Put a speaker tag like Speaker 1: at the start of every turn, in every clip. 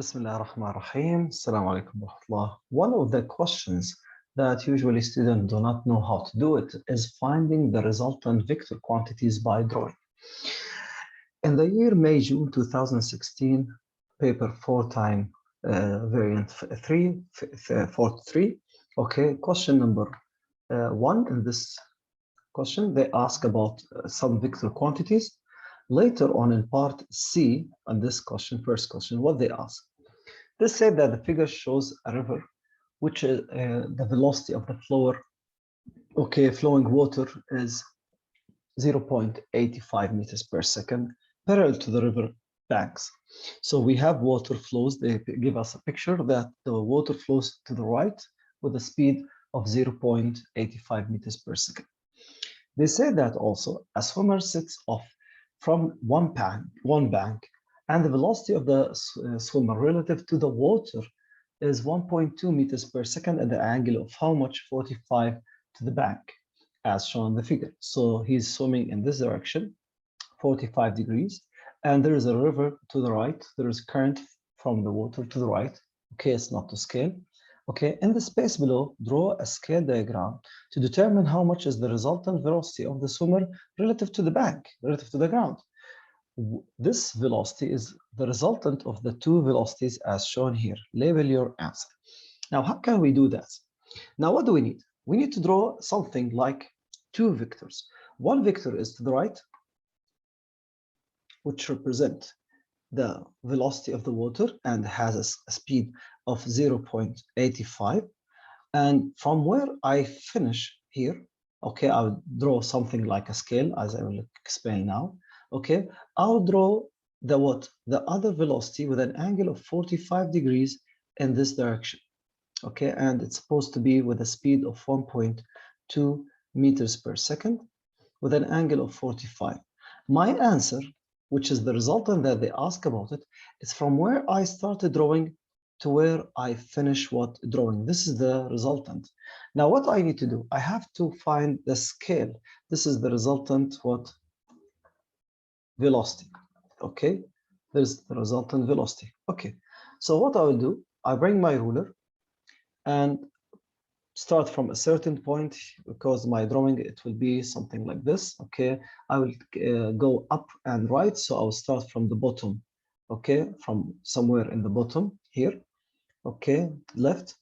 Speaker 1: Bismillah ar-Rahman ar-Rahim. Assalamu alaikum wa rahmatullah. One of the questions that usually students do not know how to do it is finding the resultant vector quantities by drawing. In the year May-June 2016, paper 4-time variant 43, okay, question number 1. In this question, they ask about some vector quantities. Later on in part C, on this question, first question, what they ask. They say that the figure shows a river, which is the velocity of the flowing water is 0.85 meters per second, parallel to the river banks. So we have water flows. They give us a picture that the water flows to the right with a speed of 0.85 meters per second. They say that also a swimmer sits off from one bank, and the velocity of the swimmer relative to the water is 1.2 meters per second at the angle of how much? 45 to the bank, as shown in the figure. So he's swimming in this direction, 45 degrees, and there is a river to the right. There is current from the water to the right. Okay, it's not to scale. Okay, in the space below, draw a scale diagram to determine how much is the resultant velocity of the swimmer relative to the bank, relative to the ground. This velocity is the resultant of the two velocities as shown here. Label your answer. Now, how can we do that? Now, what do we need? We need to draw something like two vectors. One vector is to the right, which represent the velocity of the water and has a speed of 0.85. And from where I finish here, okay, I'll draw something like a scale, as I will explain now. Okay, I'll draw the other velocity with an angle of 45 degrees in this direction. Okay, and it's supposed to be with a speed of 1.2 meters per second with an angle of 45. My answer, which is the resultant that they ask about it, is from where I started drawing to where I finish what drawing. This is the resultant. Now, what I need to do, I have to find the scale. This is the resultant what? Velocity. Okay, there's the resultant velocity. Okay, so what I will do, I bring my ruler and start from a certain point, because my drawing, it will be something like this. Okay, I will go up and right, so I'll start from the bottom. Okay, from somewhere in the bottom here. Okay, left.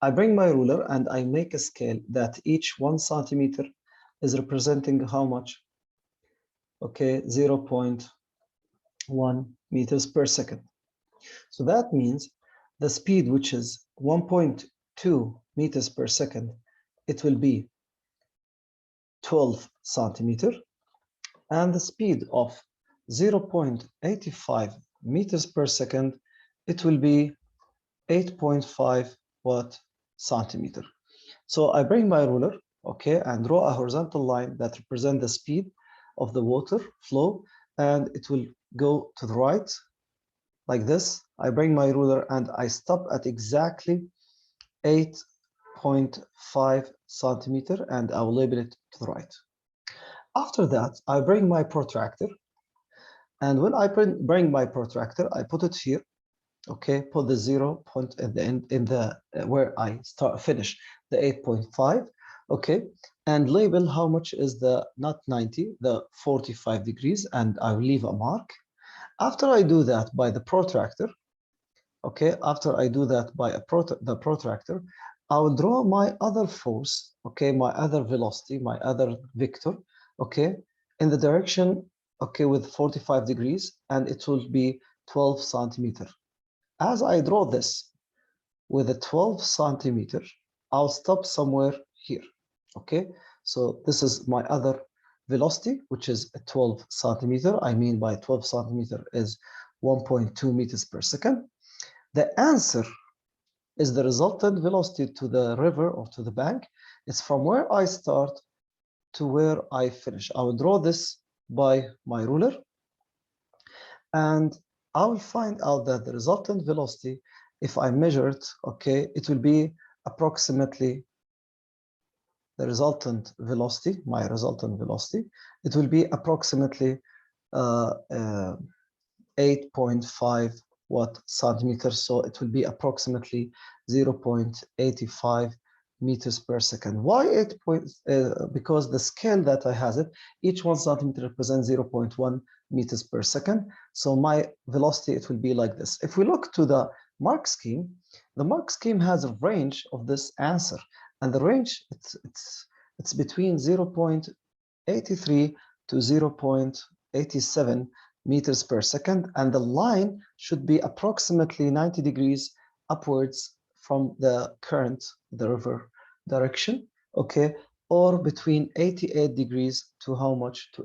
Speaker 1: I bring my ruler and I make a scale that each 1 centimeter is representing how much? Okay, 0.1 meters per second. So that means the speed, which is 1.2 meters per second, it will be 12 centimeter, and the speed of 0.85 meters per second, it will be 8.5 centimeter. So I bring my ruler, okay, and draw a horizontal line that represents the speed of the water flow, and it will go to the right like this. I bring my ruler and I stop at exactly 8.5 centimeter, and I will label it to the right. After that, I bring my protractor, and when I bring my protractor, I put it here. Okay, put the 0 point at the end in the where I finish the 8.5. Okay, and label how much is the, not 90, the 45 degrees, and I will leave a mark. After I do that by the protractor, okay, after I do that by the protractor, I will draw my other force, okay, my other velocity, my other vector, okay, in the direction, okay, with 45 degrees, and it will be 12 centimeter. As I draw this with a 12 centimeter, I'll stop somewhere here. Okay, so this is my other velocity, which is a 12 centimeter. I mean by 12 centimeter is 1.2 meters per second. The answer is the resultant velocity to the river or to the bank. It's from where I start to where I finish. I will draw this by my ruler, and I will find out that the resultant velocity, if I measure it, okay, it will be approximately the resultant velocity, my resultant velocity, it will be approximately 8.5 what centimeters, so it will be approximately 0.85 meters per second. Why 8 points? Because the scale that I has it, each 1 centimeter represents 0.1 meters per second. So my velocity, it will be like this. If we look to the mark scheme, the mark scheme has a range of this answer, and the range, it's between 0.83 to 0.87 meters per second, and the line should be approximately 90 degrees upwards from the current, the river direction, okay, or between 88 degrees to how much? To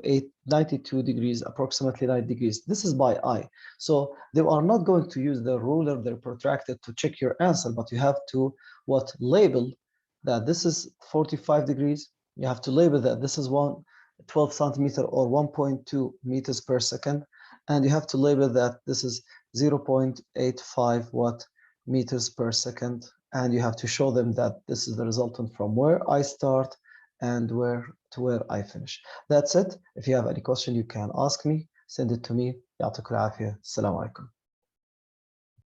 Speaker 1: 92 degrees, approximately 90 degrees. This is by eye. So they are not going to use the ruler, their protractor to check your answer, but you have to label that this is 45 degrees. You have to label that this is 12 centimeter or 1.2 meters per second, and you have to label that this is 0.85 meters per second, and you have to show them that this is the resultant from where I start and where I finish. That's it. If you have any question, you can ask me, send it to me. يعطيكم العافية. السلام عليكم.